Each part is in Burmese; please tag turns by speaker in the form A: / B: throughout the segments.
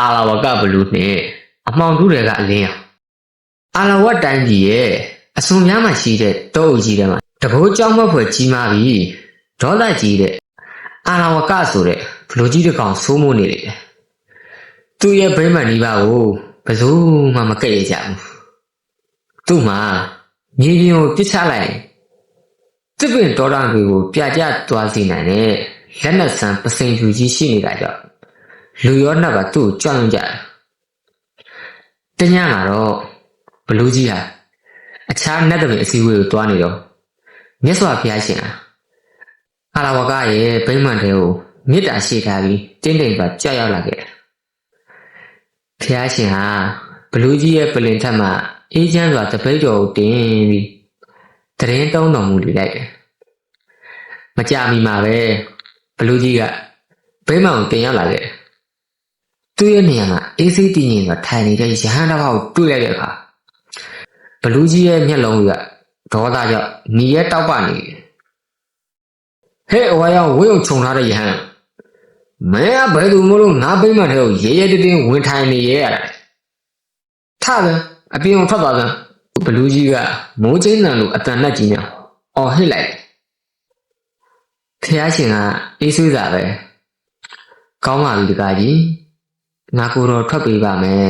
A: အာလာဝကဘလူးနဲ့အမှောင်ထုတွေကအလင်းရောင်အာလာဝတ်တိုင်းကြီးရဲ့အစွန်များမှရှိတဲ့တောအုပ်ကြီးထဲမှာတဘိုးကြောင်းမဖွယ်ကြီးမားပြီးဒေါသကြီးတဲ့အာလာဝကဆိုတဲ့ဘလူးကြီးတစ်ကောင်စိုးမိုးနေတယ်သူ့ရဲ့ဗိမာန်ဒီပါကိုဘယ်သူမှမကဲ့ရကြဘူးသူ့မှာမြေပြင်ကိုပြစ်ချလိုက်တစ်ပင်တော်တောင်တွေကိုပြကြသွားစေနိုင်တဲ့လက်နက်ဆန်းပစိန်ဖြူကြီးရှိနေတာကြောင့်လူရောနှက်ပါသူ့ကိုကြောက်ကြတယ်တညမှာတော့ဘလူးကြီးဟာအခြားနတ်သမီးအစည်းအဝေးကိုတွားနေတော့မြတ်စွာဘုရားရှင်ဟာအာလာဝကရဲ့ဗိမာန်ထဲကိုမေတ္တာရှိထားပြီးတင်းတိမ်စွာကြောက်ရောက်လာခဲ့တယ်ဘုရားရှင်ဟာဘလူးကြီးရဲ့ပလင်ထက်မှအေးချမ်းစွာတပိတ်တော်ကိုတင်ပြီးတရင်တုံးတော်မူလိုက်တယ်မကြမီမှာပဲဘလူးကြီးကဗိမာန်ကိုတင်ရောက်လာခဲ့တယ်သူ့ရဲ့နေရာမှာအေးစိတည်ငြိမ်စွာထိုင်နေတဲ့ရဟန်းတစ်ပါးကိုတွေ့ရတဲ့အခါဘလူးကြီးရဲ့မျက်လုံးကဒေါသကြောင့်ညီရဲတောက်ပနေတယ်ဟဲ့အဝါရောင်ဝင်းုံခြုံထားတဲ့ရဟန်းမင်းကဘယ်သူမလို့ငါဗိမာန်ထဲကိုရဲရဲတင်းတင်းဝင်ထိုင်နေရတာထပြန်အပြင်ကိုထွက်သွားပြန်ဘလူးကြီးကမိုးကျင်းတန်လိုအတန်နဲ့ကြီးညာအော်ဟစ်လိုက်ဖះရှင်ကအေးဆွေးစာပဲကောင်းပါပြီတကားကြီးငါကိုတော့ထွက်ပေးပါမယ်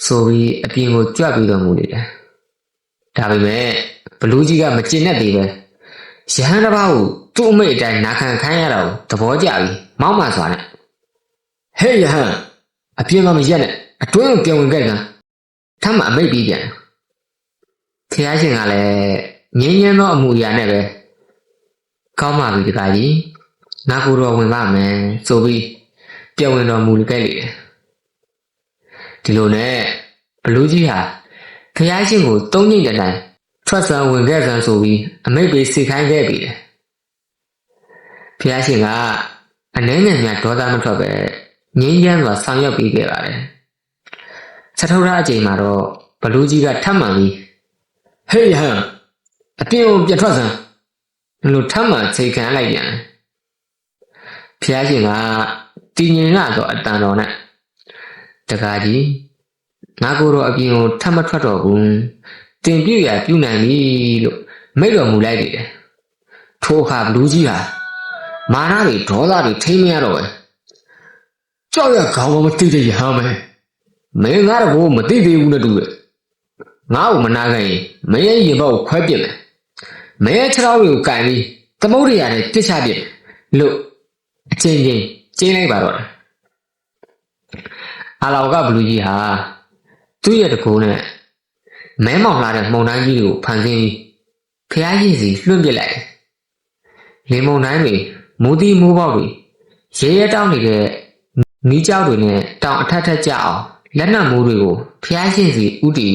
A: ဆိုပြီးအပြင်ကိုကြွပြီးတော်မူနေတယ်ဒါပေမဲ့ဘလူးကြီးကမကျင်နဲ့သေးပဲရဟန်းတစ်ပါးကိုသူ့အမိတ်အတိုင်းနာခံခိုင်းရတာကိုသဘောကျပြီးမောက်မှစွာနဲ့ဟေးရဟန်းအပြင်မှာမရက်နဲ့အတွင်းကိုပြန်ဝင်ခဲ့ကန်ထမ်းမှအမိတ်ပြီးပြန်ဖះရှင်ကလည်းငင်းငင်းသောအမှုအရာနဲ့ပဲကောင်းပါပြီတကားကြီးငါကိုတော့ဝင်ပါမယ်ဆိုပြီးပြန်ဝင်တော်မူခဲ့လေဒီလိုနဲ့ဘလူးကြီးဟာဖះရှင်ကိုသုံးညိတ်တဲ့တိုင်ထွက်ဆန်းဝင်ခဲ့ဆန်းဆိုပြီးအမိတ်ပေးစီခိုင်းခဲ့ပြီဖះရှင်ကအနှဲငယ်များဒေါသမထွက်ပဲငင်းချမ်းစွာဆောင်ရွက်ပေးခဲ့ပါတယ်စထုထအချိန်မှာတော့ဘလူးကြီးကထပ်မှန်ပြီးဟေးဟမ်အပြင်ကိုပြတ်ထွက်စမ်းလို့ထပ်မှန်ချိန်ခံလိုက်ပြန်ဖះရှင်ကတည်ငြိမ်လာတော့အတန်တော်နဲ့တကားကြီးငါကိုတော့အပြင်ကိုထပ်မထွက်တော့ဘူးတင်ပြရပြုနိုင်ပြီလို့မိတ်တော်မူလိုက်တယ်ထိုအခါဘလူးကြီးဟာမာနတွေဒေါသတွေထိမ့်မရတော့ပဲကြောက်ရခေါင်းမတိတဲ့ရဟန်းပဲမင်းငါတော့ကိုမသိသေးဘူးနဲ့တူတယ်ငါ့ကိုမနာခံရင်မင်းရဲ့ရင်ဘောက်ကိုခွဲပစ်မယ်မင်းရဲ့ခြေထောက်တွေကိုကန်ပြီးသမုဒ္ဒရာနဲ့တစ်ချပစ်လို့အချင်းချင်းကျင်းလိုက်ပါတော့တယ်အာလာဝကဘလူးကြီးဟာသူ့ရဲ့တကူနဲ့မဲမောင်လာတဲ့မှုန်တိုင်းကြီးကိုဖန်ဆင်းပြီးဖျားရည်စီလွှင့်ပစ်လိုက်တယ်လေမုန်တိုင်းတွေမိုးသီးမိုးပေါက်တွေရဲရဲတောင်းနေတဲ့မီးကြောက်တွေနဲ့တောင်အထက်ထက်ကြအောင်လက်နက်မိုးတွေကိုဖျားရှင်စီဥတီ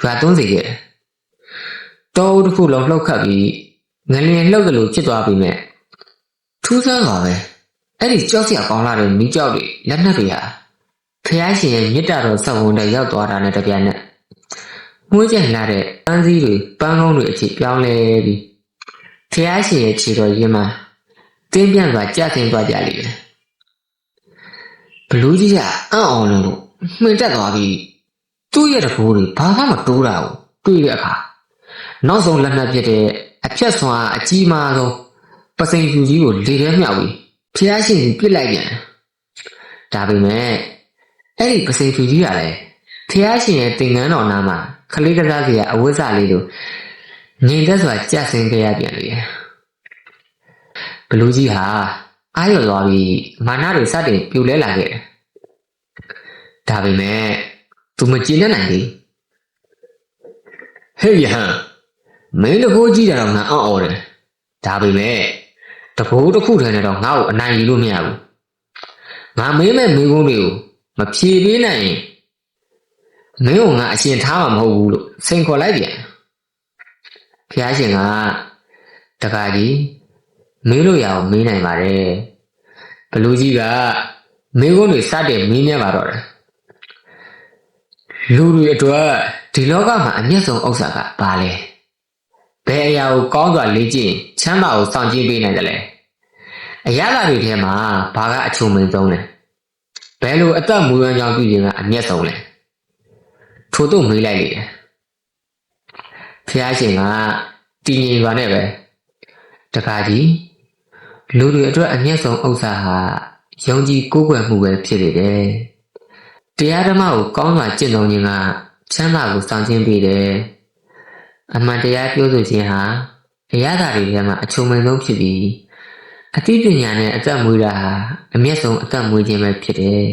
A: ရွာသွန်းစေခဲ့တယ်တောအုပ်တစ်ခုလုံးလှုပ်ခတ်ပြီးငလျင်လှုပ်တယ်လို့ဖြစ်သွားပြီမဲ့ထူးဆန်းပါပဲအဲ့ဒီကြောက်စရာကောင်းလာတဲ့မီးကြောက်တွေလက်နက်တွေဟာဖျားရှင်ရဲ့မြစ်တာတော်ဆက်ဝင်တဲ့ရောက်သွားတာနဲ့တပြိုင်နက်မွေးကျန်လာတဲ့ပန်းစည်းတွေပန်းကုန်းတွေအဖြစ်ပြောင်းလဲပြီးဖျားရှင်ရဲ့ခြေတော်ရင်းမှာတင်းပြန့်စွာကြဆင်းသွားကြလိမ့်မယ်ဘလူးကြီးကအံ့ဩလို့မှင်တက်သွားပြီးသူ့ရဲ့တကူတွေဘာမှမတိုးတာကိုတွေ့တဲ့အခါနောက်ဆုံးလက်နက်ပြတဲ့အဖြတ်ဆွမ်းအကြီးမားဆုံးပစိန်ဖြူကြီးကိုလေထဲမြောက်ပြီးဖျားရှင်ပြစ်လိုက်ပြန်ဒါပေမဲ့အဲ့ဒီပစိန်ဖြူကြီးကလည်းဖျားရှင်ရဲ့သင်္ကန်းတော်နားမှာခလေးကစားစရာအဝတ်စလေးလိုငြိမ်သက်စွာကြဆင်းခဲ့ရပြန်လေဘလူးကြီးဟာအာရုံသွားပြီးမာနတွေစတင်ပြိုလဲလာခဲ့တယ်ဒါပေမဲ့သူမကျေနပ်နိုင်သေးဟေးယဟန်မင်းတကိုးကြည့်တာတော့ငါအံ့ဩတယ်ဒါပေမဲ့တကိုးတစ်ခုတည်းနဲ့တော့ငါ့ကိုအနိုင်ယူလို့မရဘူးငါမင်းမဲ့မိကုန်းတွေကိုမဖြေပေးနိုင်ရင်မင်းကိုငါအရှင်ထားမှာမဟုတ်ဘူးလို့စိန်ခေါ်လိုက်ပြန်ဖျားရှင်ကတကားကြီးမင်းတို့ရအောင်မင်းနိုင်ပါတယ်ဘလူးကြီးကမင်းကုန်းတွေစတဲ့မင်းမြတ်ပါတော့တယ်လူတွေအတွက်ဒီလောကမှာအမျက်ဆုံးဥစ္စာကဘာလဲဘယ်အရာကိုကောင်းစွာလေ့ကျင့်ချမ်းသာကိုဆောင်ကျဉ်ပေးနိုင်တယ်လဲအရာတွေထဲမှာဘာကအချုံမင်းဆုံးလဲ ဘယ်လိုအသက်မွေးဝမ်းကြောင်းပြုခြင်းကအမျက်ဆုံးလဲထို့သို့မေးလိုက်လေတယ်ဖျားရှင်ကတည်ငြိမ်ပါနဲ့ပဲတခါကြီးလူတွေအတွက်အမျက်ဆုံးဥစ္စာဟာယုံကြည်ကိုးကွယ်မှုပဲဖြစ်နေတယ်တရားဓမ္မကိုကောင်းစွာကျင့်သုံးခြင်းကချမ်းသာကိုဆောင်ကျဉ်ပေးတယ်အမှန်တရားပြောဆိုခြင်းဟာအရာဓာတ်တွေထဲမှာအချုံမင်ဆုံးဖြစ်ပြီးအသိပညာနဲ့အသက်မွေးတာဟာအမျက်ဆုံးအသက်မွေးခြင်းပဲဖြစ်တယ်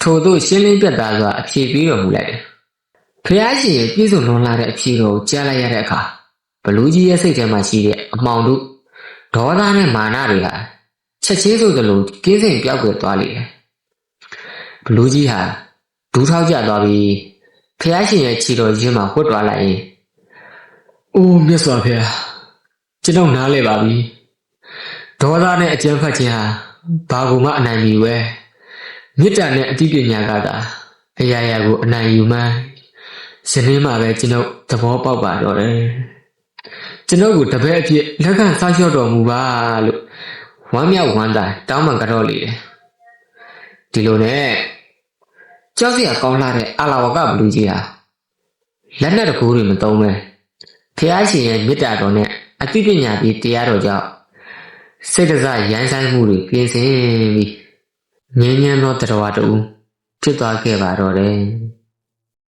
A: ထို့သို့ရှင်းလင်းပြတ်သားစွာအဖြေပေးတော်မူလိုက်တယ်ဖျားရှင်ရဲ့ပြည့်စုံလွန်လာတဲ့အဖြေတော်ကိုကြားလိုက်ရတဲ့အခါဘလူးကြီးရဲ့စိတ်ထဲမှာရှိတဲ့အမှောင်တို့ဒေါသနဲ့မာနတွေဟာချက်ချင်းဆိုသလိုကင်းစင်ပြောက်ကွယ်သွားလေတယ်ဘလူးကြီးဟာဒူးထောက်ကျသွားပြီးဖျားရှင်ရဲ့ခြေတော်ကြီးမှာဝှတ်သွားလိုက်ရင်အိုးမြတ်စွာဘုရားကျွန်တော်နားလဲပါပြီဒေါသနဲ့အကြမ်းဖက်ခြင်းဟာဘာကိုမှအနိုင်မယူပဲမေတ္တာနဲ့အသိပညာကသာအရာရာကိုအနိုင်ယူမှန်းယနေ့မှပဲကျွန်တော်သဘောပေါက်ပါတော့တယ်ကျွန်တော်ကိုတပည့်အဖြစ်လက်ခံဆောက်ရှောက်တော်မူပါလို့ဝမ်းမြောက်ဝမ်းသာတောင်းပန်ကြတော့လေတယ်ဒီလိုနဲ့ကြောက်စရာကောင်းလာတဲ့အာလာဝကဘလူးကြီးဟာလက်နဲ့တကူတွေမသုံးပဲဖျားရှင်ရဲ့မေတ္တာတော်နဲ့အသိပညာပြီးတရားတော်ကြောင့်စိတ်တစရမ်းဆိုင်မှုတွေပြင်ဆင်ပြီးငြင်းငြမ်းသောတရားတော်တူဖြစ်သွားခဲ့ပါတော့တယ်